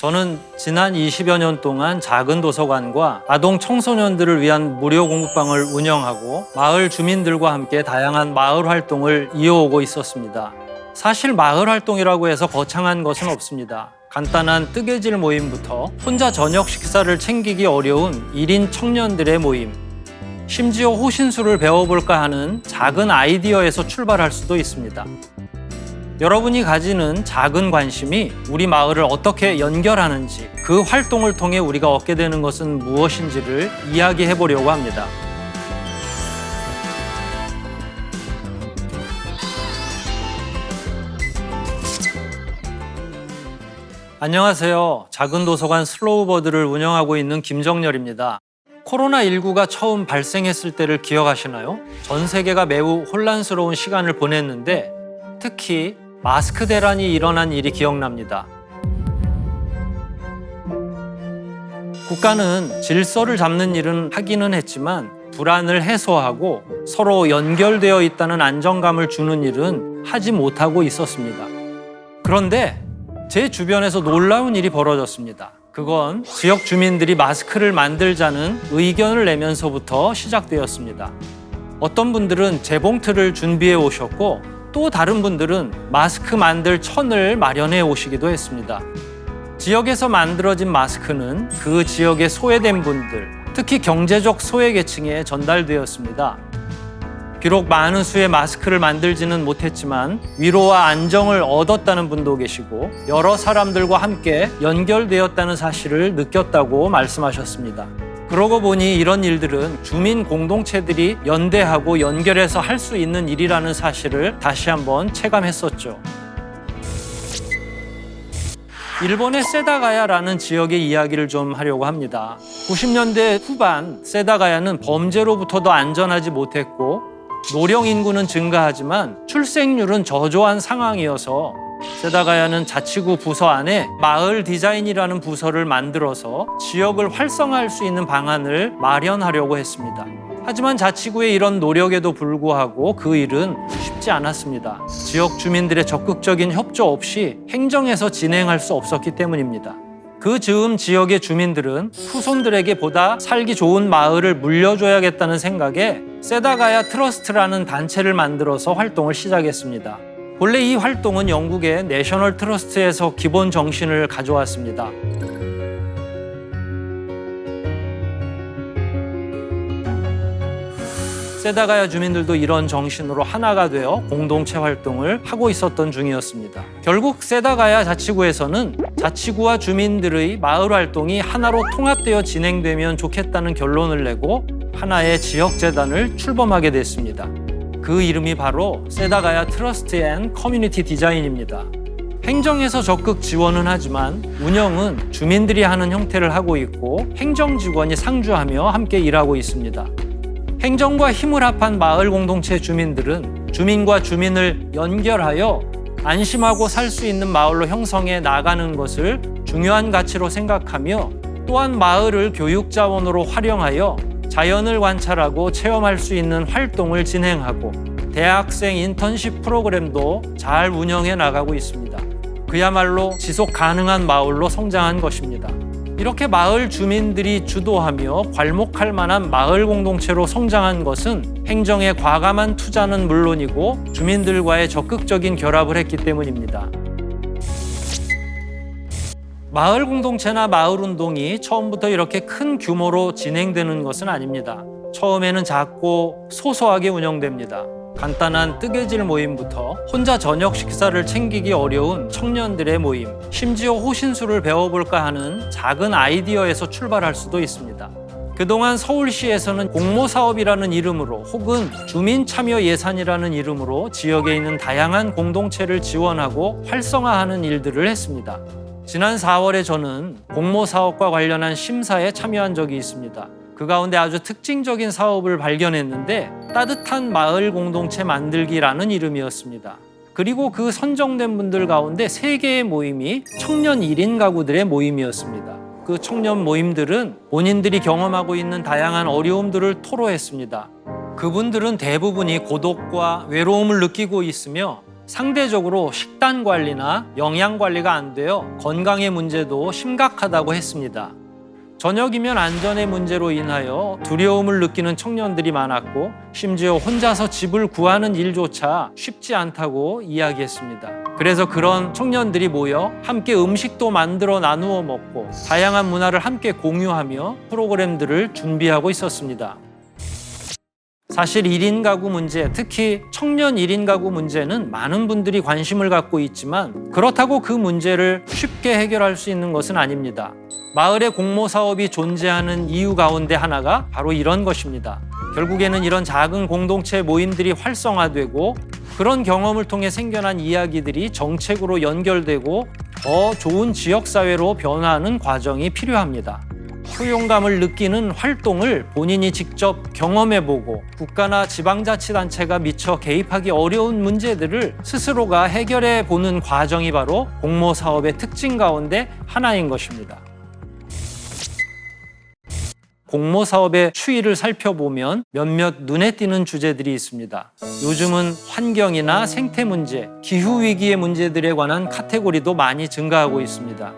저는 지난 20여 년 동안 작은 도서관과 아동 청소년들을 위한 무료 공부방을 운영하고 마을 주민들과 함께 다양한 마을 활동을 이어오고 있었습니다. 사실 마을 활동이라고 해서 거창한 것은 없습니다. 간단한 뜨개질 모임부터 혼자 저녁 식사를 챙기기 어려운 1인 청년들의 모임, 심지어 호신술을 배워볼까 하는 작은 아이디어에서 출발할 수도 있습니다. 여러분이 가지는 작은 관심이 우리 마을을 어떻게 연결하는지, 그 활동을 통해 우리가 얻게 되는 것은 무엇인지를 이야기해 보려고 합니다. 안녕하세요. 작은 도서관 슬로우버드를 운영하고 있는 김정렬입니다. 코로나19가 처음 발생했을 때를 기억하시나요? 전 세계가 매우 혼란스러운 시간을 보냈는데 특히 마스크 대란이 일어난 일이 기억납니다. 국가는 질서를 잡는 일은 하기는 했지만 불안을 해소하고 서로 연결되어 있다는 안정감을 주는 일은 하지 못하고 있었습니다. 그런데 제 주변에서 놀라운 일이 벌어졌습니다. 그건 지역 주민들이 마스크를 만들자는 의견을 내면서부터 시작되었습니다. 어떤 분들은 재봉틀을 준비해 오셨고 또 다른 분들은 마스크 만들 천을 마련해 오시기도 했습니다. 지역에서 만들어진 마스크는 그 지역의 소외된 분들, 특히 경제적 소외계층에 전달되었습니다. 비록 많은 수의 마스크를 만들지는 못했지만 위로와 안정을 얻었다는 분도 계시고 여러 사람들과 함께 연결되었다는 사실을 느꼈다고 말씀하셨습니다. 그러고 보니 이런 일들은 주민 공동체들이 연대하고 연결해서 할 수 있는 일이라는 사실을 다시 한번 체감했었죠. 일본의 세다가야라는 지역의 이야기를 좀 하려고 합니다. 90년대 후반 세다가야는 범죄로부터도 안전하지 못했고 노령 인구는 증가하지만 출생률은 저조한 상황이어서 세다가야는 자치구 부서 안에 마을 디자인이라는 부서를 만들어서 지역을 활성화할 수 있는 방안을 마련하려고 했습니다. 하지만 자치구의 이런 노력에도 불구하고 그 일은 쉽지 않았습니다. 지역 주민들의 적극적인 협조 없이 행정에서 진행할 수 없었기 때문입니다. 그 즈음 지역의 주민들은 후손들에게 보다 살기 좋은 마을을 물려줘야겠다는 생각에 세다가야 트러스트라는 단체를 만들어서 활동을 시작했습니다. 본래 이 활동은 영국의 내셔널 트러스트에서 기본 정신을 가져왔습니다. 세다가야 주민들도 이런 정신으로 하나가 되어 공동체 활동을 하고 있었던 중이었습니다. 결국 세다가야 자치구에서는 자치구와 주민들의 마을 활동이 하나로 통합되어 진행되면 좋겠다는 결론을 내고 하나의 지역재단을 출범하게 됐습니다. 그 이름이 바로 세다가야 트러스트 앤 커뮤니티 디자인입니다. 행정에서 적극 지원은 하지만 운영은 주민들이 하는 형태를 하고 있고 행정직원이 상주하며 함께 일하고 있습니다. 행정과 힘을 합한 마을 공동체 주민들은 주민과 주민을 연결하여 안심하고 살 수 있는 마을로 형성해 나가는 것을 중요한 가치로 생각하며 또한 마을을 교육 자원으로 활용하여 자연을 관찰하고 체험할 수 있는 활동을 진행하고 대학생 인턴십 프로그램도 잘 운영해 나가고 있습니다. 그야말로 지속 가능한 마을로 성장한 것입니다. 이렇게 마을 주민들이 주도하며 괄목할 만한 마을 공동체로 성장한 것은 행정의 과감한 투자는 물론이고 주민들과의 적극적인 결합을 했기 때문입니다. 마을 공동체나 마을 운동이 처음부터 이렇게 큰 규모로 진행되는 것은 아닙니다. 처음에는 작고 소소하게 운영됩니다. 간단한 뜨개질 모임부터 혼자 저녁 식사를 챙기기 어려운 청년들의 모임, 심지어 호신술을 배워볼까 하는 작은 아이디어에서 출발할 수도 있습니다. 그동안 서울시에서는 공모사업이라는 이름으로 혹은 주민참여 예산이라는 이름으로 지역에 있는 다양한 공동체를 지원하고 활성화하는 일들을 했습니다. 지난 4월에 저는 공모사업과 관련한 심사에 참여한 적이 있습니다. 그 가운데 아주 특징적인 사업을 발견했는데 따뜻한 마을 공동체 만들기라는 이름이었습니다. 그리고 그 선정된 분들 가운데 3개의 모임이 청년 1인 가구들의 모임이었습니다. 그 청년 모임들은 본인들이 경험하고 있는 다양한 어려움들을 토로했습니다. 그분들은 대부분이 고독과 외로움을 느끼고 있으며 상대적으로 식단 관리나 영양 관리가 안 되어 건강의 문제도 심각하다고 했습니다. 저녁이면 안전의 문제로 인하여 두려움을 느끼는 청년들이 많았고 심지어 혼자서 집을 구하는 일조차 쉽지 않다고 이야기했습니다. 그래서 그런 청년들이 모여 함께 음식도 만들어 나누어 먹고 다양한 문화를 함께 공유하며 프로그램들을 준비하고 있었습니다. 사실 1인 가구 문제, 특히 청년 1인 가구 문제는 많은 분들이 관심을 갖고 있지만 그렇다고 그 문제를 쉽게 해결할 수 있는 것은 아닙니다. 마을에 공모 사업이 존재하는 이유 가운데 하나가 바로 이런 것입니다. 결국에는 이런 작은 공동체 모임들이 활성화되고 그런 경험을 통해 생겨난 이야기들이 정책으로 연결되고 더 좋은 지역사회로 변화하는 과정이 필요합니다. 효용감을 느끼는 활동을 본인이 직접 경험해보고 국가나 지방자치단체가 미처 개입하기 어려운 문제들을 스스로가 해결해보는 과정이 바로 공모사업의 특징 가운데 하나인 것입니다. 공모사업의 추이를 살펴보면 몇몇 눈에 띄는 주제들이 있습니다. 요즘은 환경이나 생태 문제, 기후위기의 문제들에 관한 카테고리도 많이 증가하고 있습니다.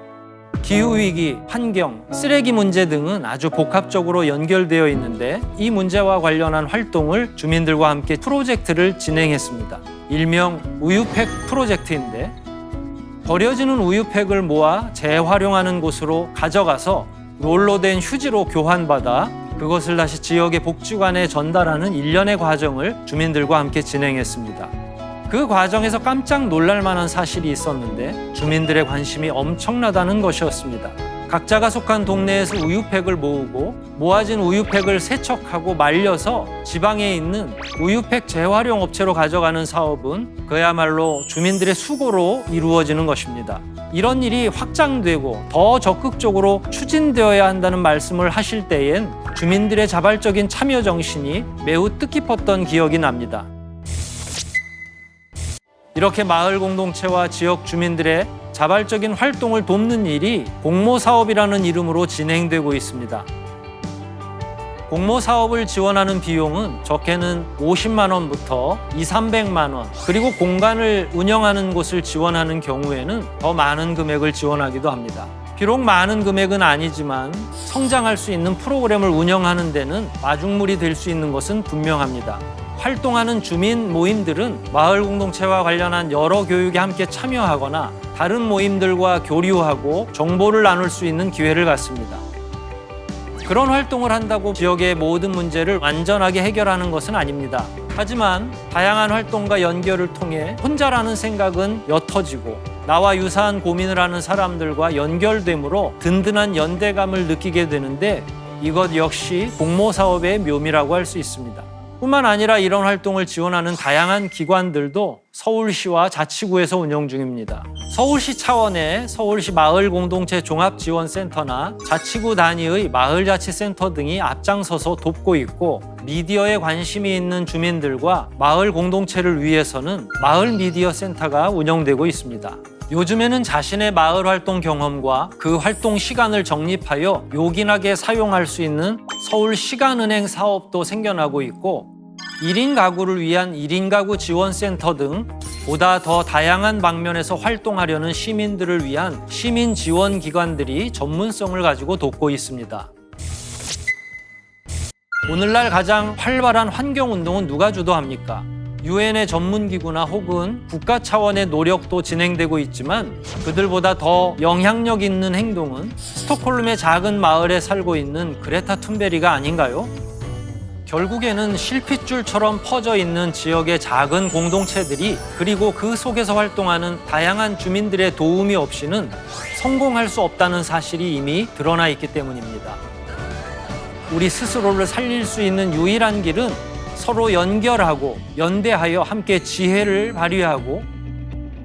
기후위기, 환경, 쓰레기 문제 등은 아주 복합적으로 연결되어 있는데 이 문제와 관련한 활동을 주민들과 함께 프로젝트를 진행했습니다. 일명 우유팩 프로젝트인데 버려지는 우유팩을 모아 재활용하는 곳으로 가져가서 롤로 된 휴지로 교환받아 그것을 다시 지역의 복지관에 전달하는 일련의 과정을 주민들과 함께 진행했습니다. 그 과정에서 깜짝 놀랄 만한 사실이 있었는데 주민들의 관심이 엄청나다는 것이었습니다. 각자가 속한 동네에서 우유팩을 모으고 모아진 우유팩을 세척하고 말려서 지방에 있는 우유팩 재활용 업체로 가져가는 사업은 그야말로 주민들의 수고로 이루어지는 것입니다. 이런 일이 확장되고 더 적극적으로 추진되어야 한다는 말씀을 하실 때엔 주민들의 자발적인 참여 정신이 매우 뜻깊었던 기억이 납니다. 이렇게 마을 공동체와 지역 주민들의 자발적인 활동을 돕는 일이 공모사업이라는 이름으로 진행되고 있습니다. 공모사업을 지원하는 비용은 적게는 50만 원부터 200~300만 원, 그리고 공간을 운영하는 곳을 지원하는 경우에는 더 많은 금액을 지원하기도 합니다. 비록 많은 금액은 아니지만 성장할 수 있는 프로그램을 운영하는 데는 마중물이 될 수 있는 것은 분명합니다. 활동하는 주민 모임들은 마을 공동체와 관련한 여러 교육에 함께 참여하거나 다른 모임들과 교류하고 정보를 나눌 수 있는 기회를 갖습니다. 그런 활동을 한다고 지역의 모든 문제를 완전하게 해결하는 것은 아닙니다. 하지만 다양한 활동과 연결을 통해 혼자라는 생각은 옅어지고 나와 유사한 고민을 하는 사람들과 연결됨으로 든든한 연대감을 느끼게 되는데 이것 역시 공모사업의 묘미라고 할 수 있습니다. 뿐만 아니라 이런 활동을 지원하는 다양한 기관들도 서울시와 자치구에서 운영 중입니다. 서울시 차원의 서울시 마을공동체 종합지원센터나 자치구 단위의 마을자치센터 등이 앞장서서 돕고 있고 미디어에 관심이 있는 주민들과 마을 공동체를 위해서는 마을미디어센터가 운영되고 있습니다. 요즘에는 자신의 마을 활동 경험과 그 활동 시간을 정립하여 요긴하게 사용할 수 있는 서울시간은행 사업도 생겨나고 있고 1인 가구를 위한 1인 가구 지원센터 등 보다 더 다양한 방면에서 활동하려는 시민들을 위한 시민 지원 기관들이 전문성을 가지고 돕고 있습니다. 오늘날 가장 활발한 환경운동은 누가 주도합니까? 유엔의 전문기구나 혹은 국가 차원의 노력도 진행되고 있지만 그들보다 더 영향력 있는 행동은 스톡홀름의 작은 마을에 살고 있는 그레타 툰베리가 아닌가요? 결국에는 실핏줄처럼 퍼져 있는 지역의 작은 공동체들이 그리고 그 속에서 활동하는 다양한 주민들의 도움이 없이는 성공할 수 없다는 사실이 이미 드러나 있기 때문입니다. 우리 스스로를 살릴 수 있는 유일한 길은 서로 연결하고 연대하여 함께 지혜를 발휘하고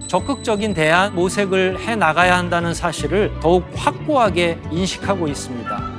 적극적인 대안 모색을 해나가야 한다는 사실을 더욱 확고하게 인식하고 있습니다.